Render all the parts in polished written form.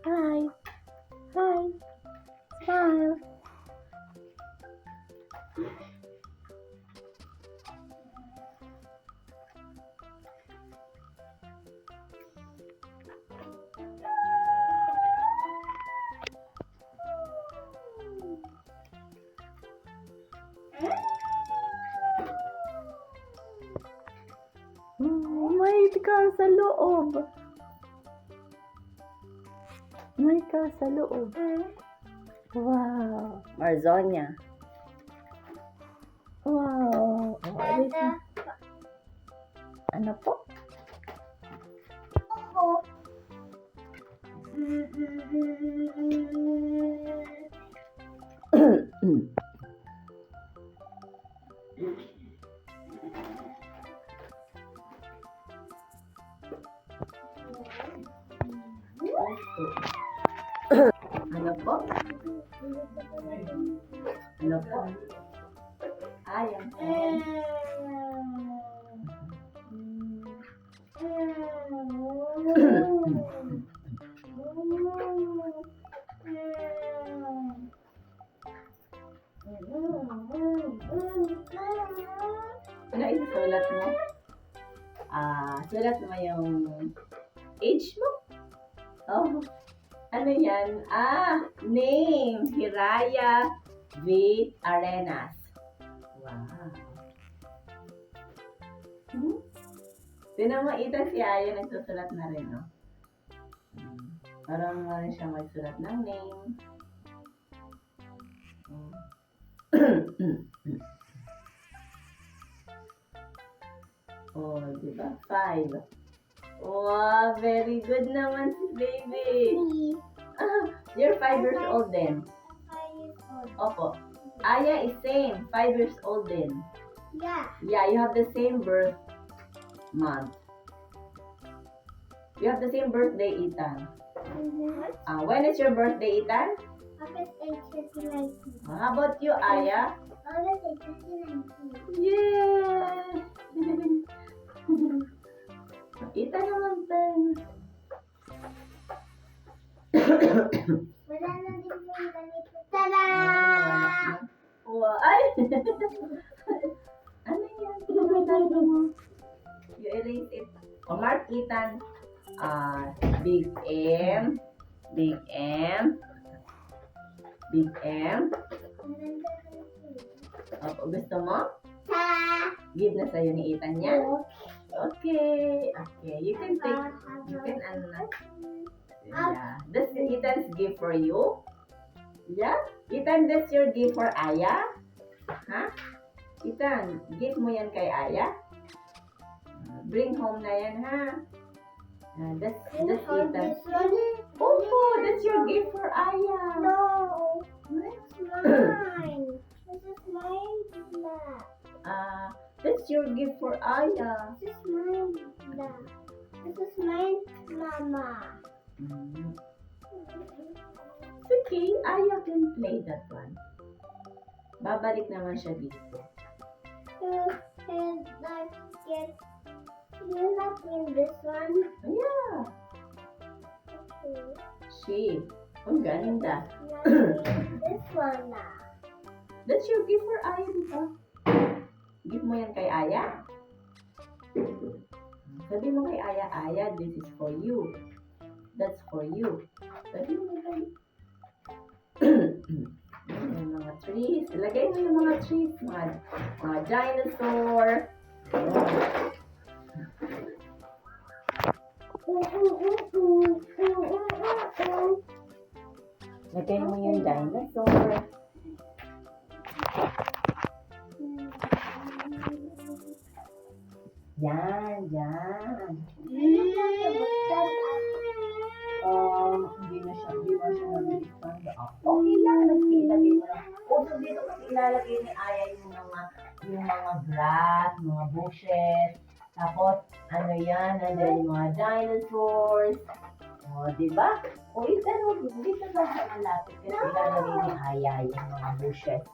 Hi. Hi. Smile. May car sa loob. May car sa loob. Wow. Marzonia. Wow. Ano po? Ano po? Ano po? Ayan po. Ano isusulat mo? Sulat mo yung age mo? Oh, ano yan? Name, Hiraya V. Arenas. Wow. Tinan mo, Ethan, si Aya nagsusulat na rin, no? Parang rin siya magsulat ng name. Oh, di ba? 5. Wow, very good naman si baby. You're 5 years old then. 5 years old. Opo. Aya is same, 5 years old then. Yeah. Yeah, you have the same birth month. You have the same birthday, Ethan. When is your birthday, Ethan? August 8, 2019. How about you, Aya? August 8, 2019. Yeah! Ethan naman tayo. Wala na din po yung ganito. Tada! Wow! Ay! Ano yan? Pinagdalo mo. You erase it. O, mark Ethan. Big M. Big M. Big M. Opo, gusto mo? Give na sa'yo ni Ethan yan. Okay. Okay. You can take. You can unlock. Yeah. That's Ethan's gift for you. Yeah. Ethan, that's your gift for Aya. Ha? Ethan, gift mo yan kay Aya. Bring home na yan, ha? That's Ethan. Opo, that's your gift for Aya. No, that's mine. This is mine. That's your gift for Aya. This is mine. This is mine, Mama. It's okay, Aya can play that one. Babalik naman siya dito. And I get. You're not in this one. Yeah. Okay. She. Ang ganda. Not in this one na. That's your gift for Aya, dito. Gift mo yan kay Aya. Sabi mo kay Aya, Aya, this is for you. That's for you. Sabi mo kay yung mga trees. Ilagay mo yung mga trees. Mga dinosaur. Lagay mo yung dinosaur. Yan, yan. Hindi mo siya nabilisan. Okay lang, ilagay mo lang. So dito kasi ilalagay ni Aya yung mga grass, mga bushes. Tapos, ano yan, nandiyan yung mga dinosaurs. Diba? Dito ba siya malapit? Kasi ilalagay ni Aya yung mga bushes.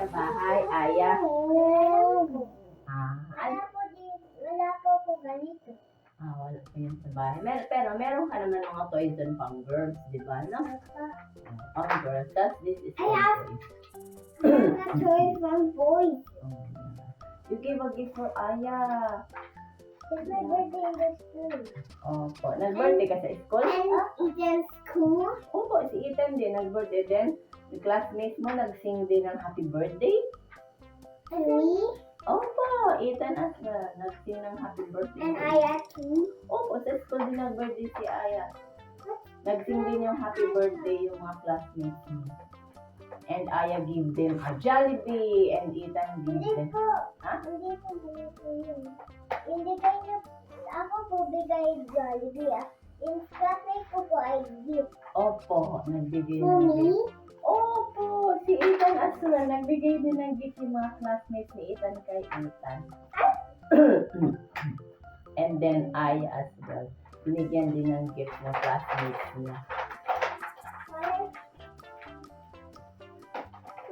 sa bahay, Aya? Wala po ganito. Wala pa yan sa bahay. Pero meron ka naman mga toys dun pang girls, di ba? No? Pang girls. This is I for have- boys. A toy from boys. You gave a gift for Aya. It's my birthday in the school. Opo. Nag-birthday ka sa school? And it's in school. Opo, si Ethan din. Nag-birthday din. Yung classmates mo nag-sing din ng happy birthday? And me. Opo, Ethan as well. Nag-sing ng happy birthday. And Aya too. Opo, sa school din nag-birthday si Aya. Nag-sing din yung happy birthday yung mga classmates mo. And Aya give them a Jollibee. And Ethan give Hindi them... po. Ha? Hindi po ganito yun. Hindi kayo ako po bigay Jollibee. In classmate ko po ay gift. Opo, nagbigay For ng me? gift. Opo, si Ethan as well. Nagbigay din ng gift yung mga classmates ni Ethan kay Ethan. And then Aya as well. Binigyan din ng gift ng classmates niya.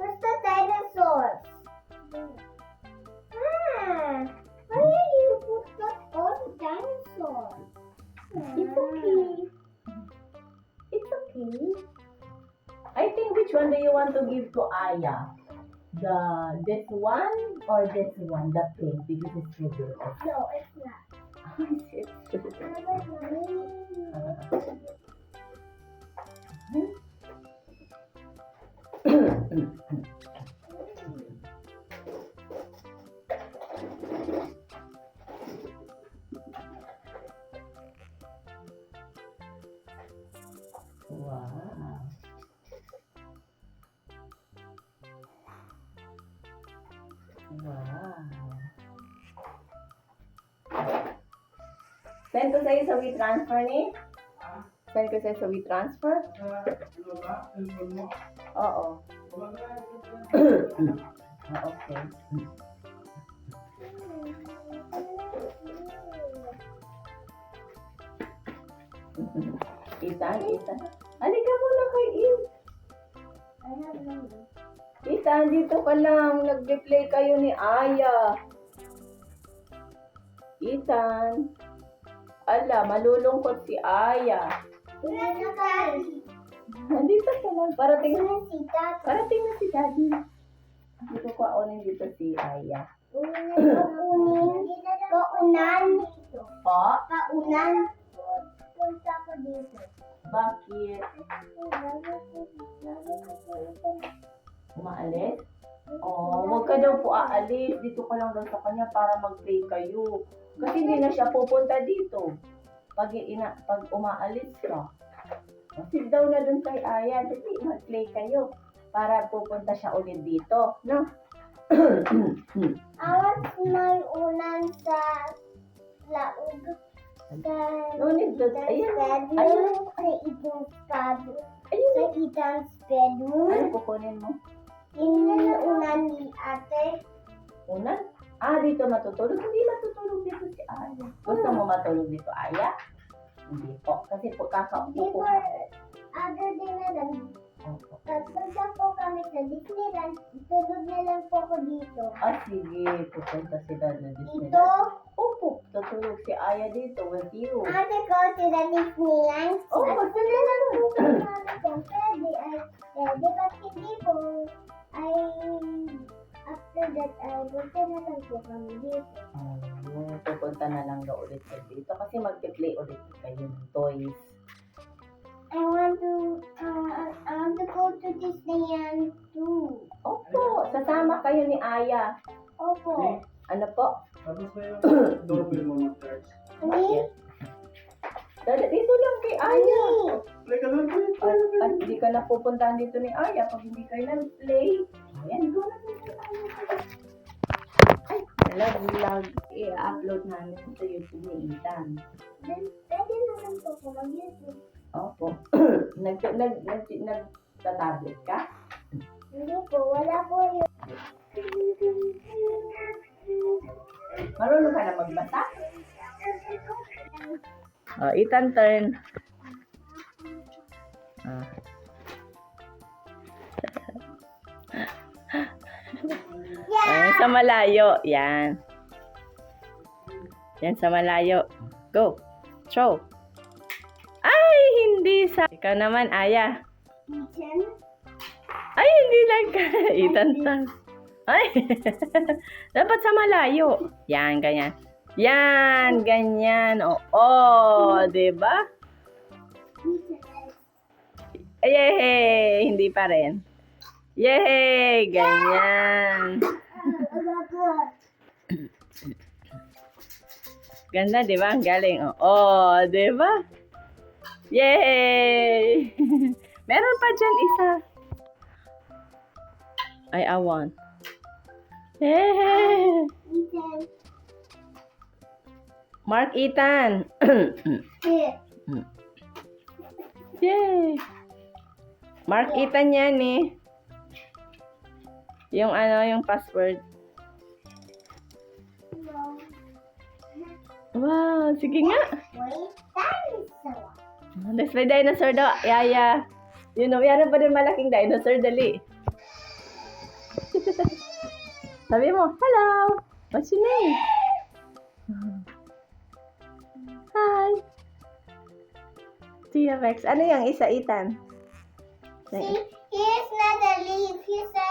What's the dinosaurs? Why did you put that all the dinosaurs? It's okay. It's okay. I think which one do you want to give to Aya? This one or this one? The pink because it's so beautiful. No, it's not. Wow. Wow. Send ko sa'yo sa WeTransfer ni? Send ko sa'yo sa WeTransfer? Oo. Okay. Ethan. Halika muna kay Ethan. I have number. Ethan, dito ka lang. Nag-replay kayo ni Aya. Ethan. Ala, malulungkot si Aya. Nandito ka lang. Parating na si Daddy. Dito ko aunin dito si Aya. Paunan. Po? Paunan. Punta ko dito. Bakit? Umaalis? Oh, wag ka daw po aalis. Dito ka lang daw sa kanya para mag-play kayo. Kasi hindi na siya pupunta dito. Pag umaalis ka. Oh, sit down na dun kay Aya. Dati mag-play kayo. Para pupunta siya ulit dito. No? Awas may unan sa laog. No need to. Ayan. Ayun. Sa Ethan's bedroom. Ayun. Sa Ethan's bedroom. Ano kukunin mo? Inuunan ni ate. Unan? Dito matutulog. Hindi matutulog dito si Aya. Gusto mo matulog dito, Aya? Hindi po. Kasi po kakaupo Hindi po. po. Other day na lang. Opo. Pagpunta po kami sa Disneyland, tulog na lang po ko dito. Sige. Pupunta sila na Disneyland. Ito, Opo. Tutulog si Aya dito with you. ate ko sila Disneyland. Oh, At basta sila lang po kung pwede ay pwede. Pag hindi po, ay after that ay punta na lang po kami dito. Pupunta na lang daw ulit sa dito. Kasi mag-play ulit kayo ng toys. I want to go to Disneyland too. Opo. Sasama kayo ni Aya. Opo. Ano po? Tapos ba yung doorbell mo mag-charge? Ni? Dito lang kay Aya. Play ka lang, play. At hindi ka na pupuntahan dito ni Aya pag hindi kayo nag-play. Ayan, go na dito Aya. Ay, vlog. I-upload namin sa YouTube ni Ethan. Then, pwede na lang po ko mag-YouTube. Opo. Nagtatablet ka? Hindi po, wala po yun. Marunong ka na magbasa? Ethan turn. Sa malayo. Yan. Yan sa malayo. Go. Throw. Ay, hindi sa... Ikaw naman, Aya. Ethan. Ay, hindi lang ka. Itan. Ay. Dapat sa malayo. Yan, ganyan. Yan, ganyan. Oo, diba? Yay! Hindi pa rin. Yay! Ganyan. Ganda, di ba? Ang galing. Oo, di ba? Yay! Meron pa dyan isa. Ay, I want. Yay! Ethan. Mark Ethan. Here. Yay! Mark Ethan yan eh. Yung yung password. Wow, sige nga. Wait, dinosaur. Let's play dinosaur daw. Yaya. You know, yan pa din malaking dinosaur. Dali. Sabi mo, hello. What's your name? Hi. T-Rex. Ano yung isa, Ethan? See, he's not a leaf. He's a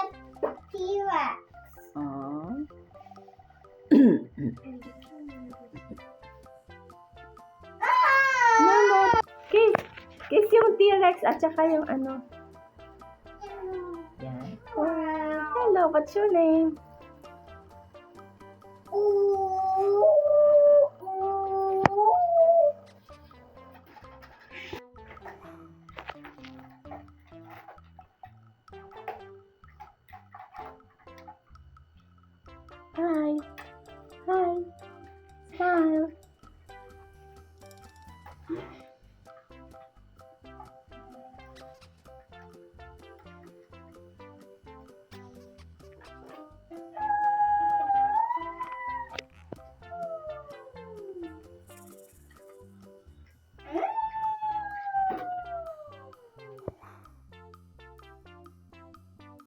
T-Rex. Oh. Mama, kiss. Kiss yung T-Rex at saka yung ano. Yan. Hello, what's your name? Ooh.